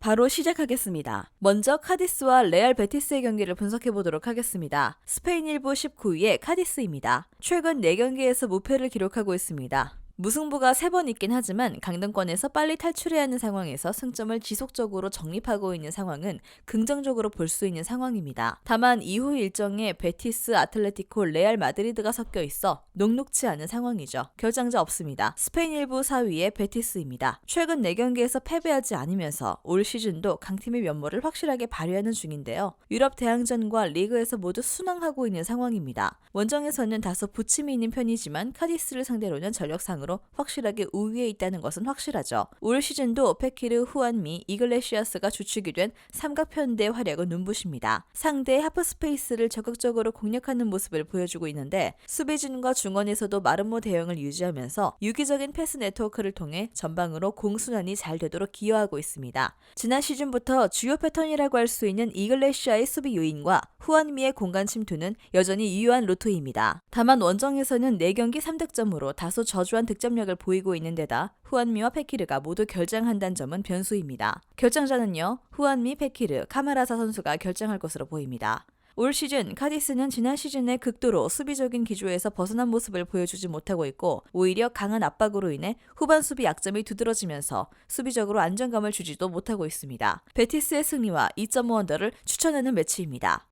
바로 시작하겠습니다. 먼저 카디스와 레알 베티스의 경기를 분석해 보도록 하겠습니다. 스페인 1부 19위의 카디스입니다. 최근 4경기에서 무패를 기록하고 있습니다. 무승부가 3번 있긴 하지만 강등권에서 빨리 탈출해야 하는 상황에서 승점을 지속적으로 적립하고 있는 상황은 긍정적으로 볼 수 있는 상황입니다. 다만 이후 일정에 베티스, 아틀레티코, 레알 마드리드가 섞여 있어 녹록치 않은 상황이죠. 결장자 없습니다. 스페인 1부 4위의 베티스입니다. 최근 4경기에서 패배하지 않으면서 올 시즌도 강팀의 면모를 확실하게 발휘하는 중인데요. 유럽 대항전과 리그에서 모두 순항하고 있는 상황입니다. 원정에서는 다소 부침이 있는 편이지만 카디스를 상대로는 전력상으로 확실하게 우위에 있다는 것은 확실하죠. 올 시즌도 페키르, 후안미, 이글레시아스가 주축이 된 삼각편대의 활약은 눈부십니다. 상대의 하프스페이스를 적극적으로 공략하는 모습을 보여주고 있는데 수비진과 중원에서도 마름모 대응을 유지하면서 유기적인 패스 네트워크를 통해 전방으로 공순환이 잘 되도록 기여하고 있습니다. 지난 시즌부터 주요 패턴이라고 할 수 있는 이글레시아의 수비 요인과 후안미의 공간 침투는 여전히 유효한 루트입니다. 다만 원정에서는 4경기 3득점으로 다소 저조한 득점력을 보이고 있는 데다 후안미와 페키르가 모두 결장한다는 점은 변수입니다. 결장자는요, 후안미, 페키르, 카마라사 선수가 결장할 것으로 보입니다. 올 시즌 카디스는 지난 시즌에 극도로 수비적인 기조에서 벗어난 모습을 보여주지 못하고 있고 오히려 강한 압박으로 인해 후반 수비 약점이 두드러지면서 수비적으로 안정감을 주지도 못하고 있습니다. 베티스의 승리와 2.5 언더를 추천하는 매치입니다.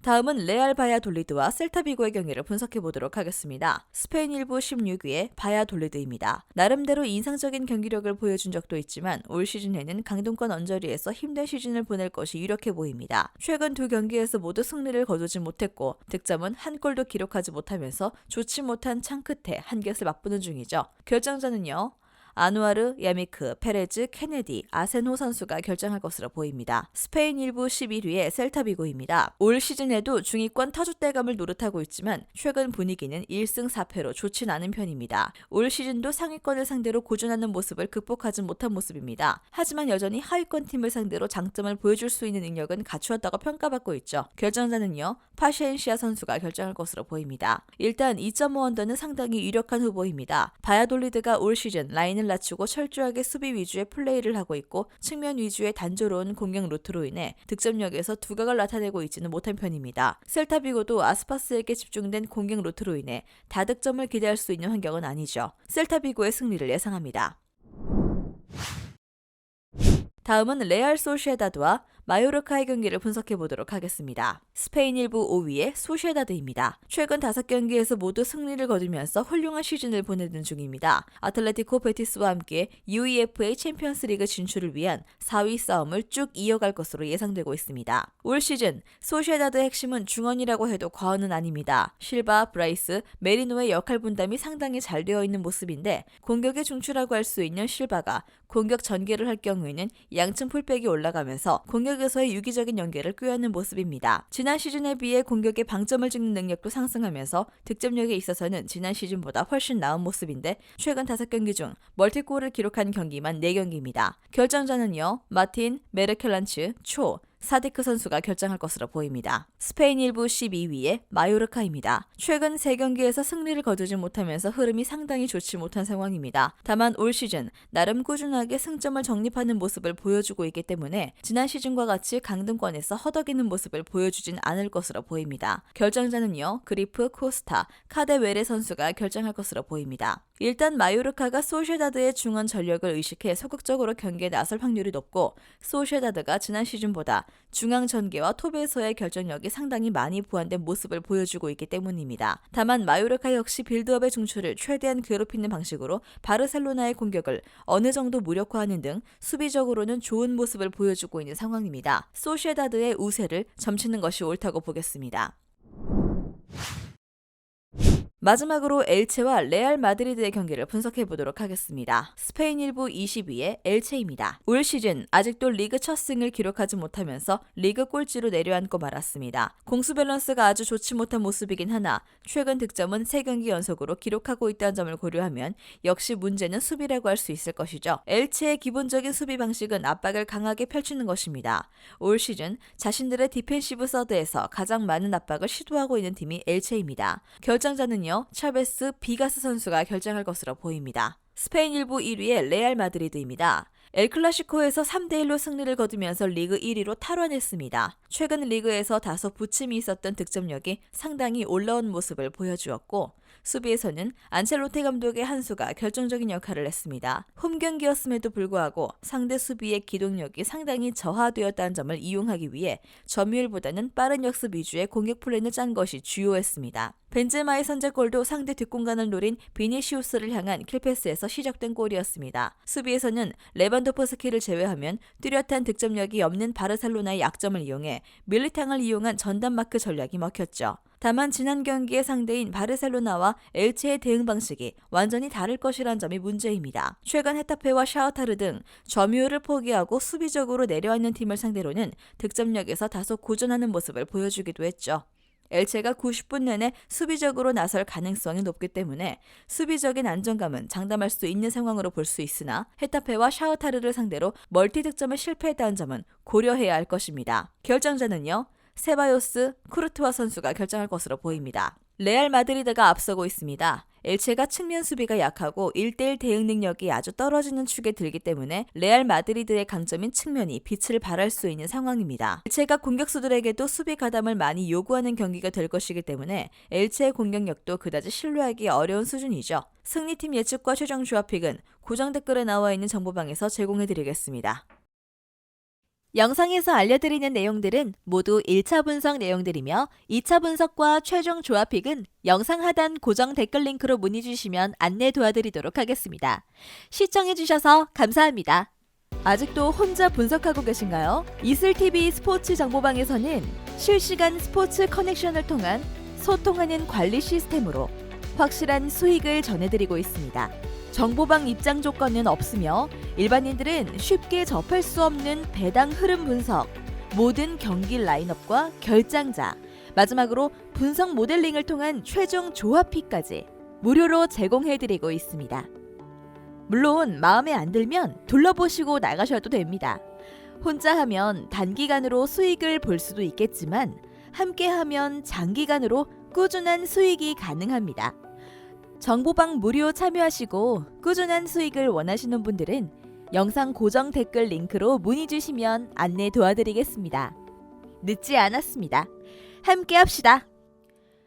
다음은 레알 바야돌리드와 셀타비고의 경기를 분석해 보도록 하겠습니다. 스페인 1부 16위의 바야돌리드입니다. 나름대로 인상적인 경기력을 보여준 적도 있지만 올 시즌에는 강등권 언저리에서 힘든 시즌을 보낼 것이 유력해 보입니다. 최근 2경기에서 모두 승리를 거두지 못했고 득점은 한 골도 기록하지 못하면서 좋지 못한 창 끝에 한get을 맛보는 중이죠. 결정자는요, 아누아르, 야미크, 페레즈, 케네디, 아센호 선수가 결정할 것으로 보입니다. 스페인 1부 11위의 셀타비고입니다. 올 시즌에도 중위권 타주대감을 노릇하고 있지만 최근 분위기는 1승 4패로 좋진 않은 편입니다. 올 시즌도 상위권을 상대로 고전하는 모습을 극복하지 못한 모습입니다. 하지만 여전히 하위권 팀을 상대로 장점을 보여줄 수 있는 능력은 갖추었다고 평가받고 있죠. 결정자는요, 파시엔시아 선수가 결정할 것으로 보입니다. 일단 2.5 언더는 상당히 유력한 후보입니다. 바야돌리드가 올 시즌 라인을 낮추고 철저하게 수비 위주의 플레이를 하고 있고 측면 위주의 단조로운 공격 루트로 인해 득점력에서 두각을 나타내고 있지는 못한 편입니다. 셀타비고도 아스파스에게 집중된 공격 루트로 인해 다득점을 기대할 수 있는 환경은 아니죠. 셀타비고의 승리를 예상합니다. 다음은 레알 소시에다드와 마요르카의 경기를 분석해 보도록 하겠습니다. 스페인 1부 5위의 소시에다드입니다. 최근 5경기에서 모두 승리를 거두면서 훌륭한 시즌을 보내는 중입니다. 아틀레티코 베티스와 함께 UEFA 챔피언스리그 진출을 위한 4위 싸움을 쭉 이어갈 것으로 예상되고 있습니다. 올 시즌 소시에다드의 핵심은 중원이라고 해도 과언은 아닙니다. 실바, 브라이스, 메리노의 역할 분담이 상당히 잘 되어 있는 모습인데 공격의 중추라고 할 수 있는 실바가 공격 전개를 할 경우에는 양층 풀백이 올라가면서 공격에서의 유기적인 연계를 꾀하는 모습입니다. 지난 시즌에 비해 공격의 방점을 찍는 능력도 상승하면서 득점력에 있어서는 지난 시즌보다 훨씬 나은 모습인데 최근 5경기 중 멀티골을 기록한 경기만 4경기입니다. 결정자는요, 마틴, 메르켈란츠, 초, 사디크 선수가 결정할 것으로 보입니다. 스페인 1부 12위의 마요르카입니다. 최근 3경기에서 승리를 거두지 못하면서 흐름이 상당히 좋지 못한 상황입니다. 다만 올 시즌 나름 꾸준하게 승점을 적립하는 모습을 보여주고 있기 때문에 지난 시즌과 같이 강등권에서 허덕이는 모습을 보여주진 않을 것으로 보입니다. 결정자는요, 그리프, 코스타, 카데웨레 선수가 결정할 것으로 보입니다. 일단 마요르카가 소시에다드의 중원 전력을 의식해 소극적으로 경기에 나설 확률이 높고 소시에다드가 지난 시즌보다 중앙 전개와 톱에서의 결정력이 상당히 많이 보완된 모습을 보여주고 있기 때문입니다. 다만 마요르카 역시 빌드업의 중추를 최대한 괴롭히는 방식으로 바르셀로나의 공격을 어느 정도 무력화하는 등 수비적으로는 좋은 모습을 보여주고 있는 상황입니다. 소시에다드의 우세를 점치는 것이 옳다고 보겠습니다. 마지막으로 엘체와 레알 마드리드의 경기를 분석해 보도록 하겠습니다. 스페인 1부 20위의 엘체입니다. 올 시즌 아직도 리그 첫 승을 기록하지 못하면서 리그 꼴찌로 내려앉고 말았습니다. 공수 밸런스가 아주 좋지 못한 모습이긴 하나 최근 득점은 3경기 연속으로 기록하고 있다는 점을 고려하면 역시 문제는 수비라고 할 수 있을 것이죠. 엘체의 기본적인 수비 방식은 압박을 강하게 펼치는 것입니다. 올 시즌 자신들의 디펜시브 서드에서 가장 많은 압박을 시도하고 있는 팀이 엘체입니다. 결정자는요, 차베스, 비가스 선수가 결정할 것으로 보입니다. 스페인 1부 1위의 레알 마드리드입니다. 엘클라시코에서 3대1로 승리를 거두면서 리그 1위로 탈환했습니다. 최근 리그에서 다소 부침이 있었던 득점력이 상당히 올라온 모습을 보여주었고 수비에서는 안첼로티 감독의 한 수가 결정적인 역할을 했습니다. 홈 경기였음에도 불구하고 상대 수비의 기동력이 상당히 저하되었다는 점을 이용하기 위해 점유율보다는 빠른 역습 위주의 공격 플랜을 짠 것이 주요했습니다. 벤제마의 선제골도 상대 뒷공간을 노린 비니시우스를 향한 킬패스에서 시작된 골이었습니다. 수비에서는 레반도프스키를 제외하면 뚜렷한 득점력이 없는 바르셀로나의 약점을 이용해 밀리탕을 이용한 전담 마크 전략이 먹혔죠. 다만 지난 경기의 상대인 바르셀로나와 엘체의 대응 방식이 완전히 다를 것이란 점이 문제입니다. 최근 헤타페와 샤우타르 등 점유율을 포기하고 수비적으로 내려앉는 팀을 상대로는 득점력에서 다소 고전하는 모습을 보여주기도 했죠. 엘체가 90분 내내 수비적으로 나설 가능성이 높기 때문에 수비적인 안정감은 장담할 수 있는 상황으로 볼 수 있으나 헤타페와 샤우타르를 상대로 멀티 득점에 실패했다는 점은 고려해야 할 것입니다. 결정자는요. 세바요스, 쿠르투아 선수가 결정할 것으로 보입니다. 레알 마드리드가 앞서고 있습니다. 엘체가 측면 수비가 약하고 1대1 대응 능력이 아주 떨어지는 축에 들기 때문에 레알 마드리드의 강점인 측면이 빛을 발할 수 있는 상황입니다. 엘체가 공격수들에게도 수비 가담을 많이 요구하는 경기가 될 것이기 때문에 엘체의 공격력도 그다지 신뢰하기 어려운 수준이죠. 승리팀 예측과 최종 조합픽은 고정 댓글에 나와 있는 정보방에서 제공해드리겠습니다. 영상에서 알려드리는 내용들은 모두 1차 분석 내용들이며 2차 분석과 최종 조합픽은 영상 하단 고정 댓글 링크로 문의 주시면 안내 도와드리도록 하겠습니다. 시청해주셔서 감사합니다. 아직도 혼자 분석하고 계신가요? 이슬TV 스포츠 정보방에서는 실시간 스포츠 커넥션을 통한 소통하는 관리 시스템으로 확실한 수익을 전해드리고 있습니다. 정보방 입장 조건은 없으며 일반인들은 쉽게 접할 수 없는 배당 흐름 분석, 모든 경기 라인업과 결장자, 마지막으로 분석 모델링을 통한 최종 조합픽까지 무료로 제공해드리고 있습니다. 물론 마음에 안 들면 둘러보시고 나가셔도 됩니다. 혼자 하면 단기간으로 수익을 볼 수도 있겠지만 함께하면 장기간으로 꾸준한 수익이 가능합니다. 정보방 무료 참여하시고 꾸준한 수익을 원하시는 분들은 영상 고정 댓글 링크로 문의 주시면 안내 도와드리겠습니다. 늦지 않았습니다. 함께 합시다.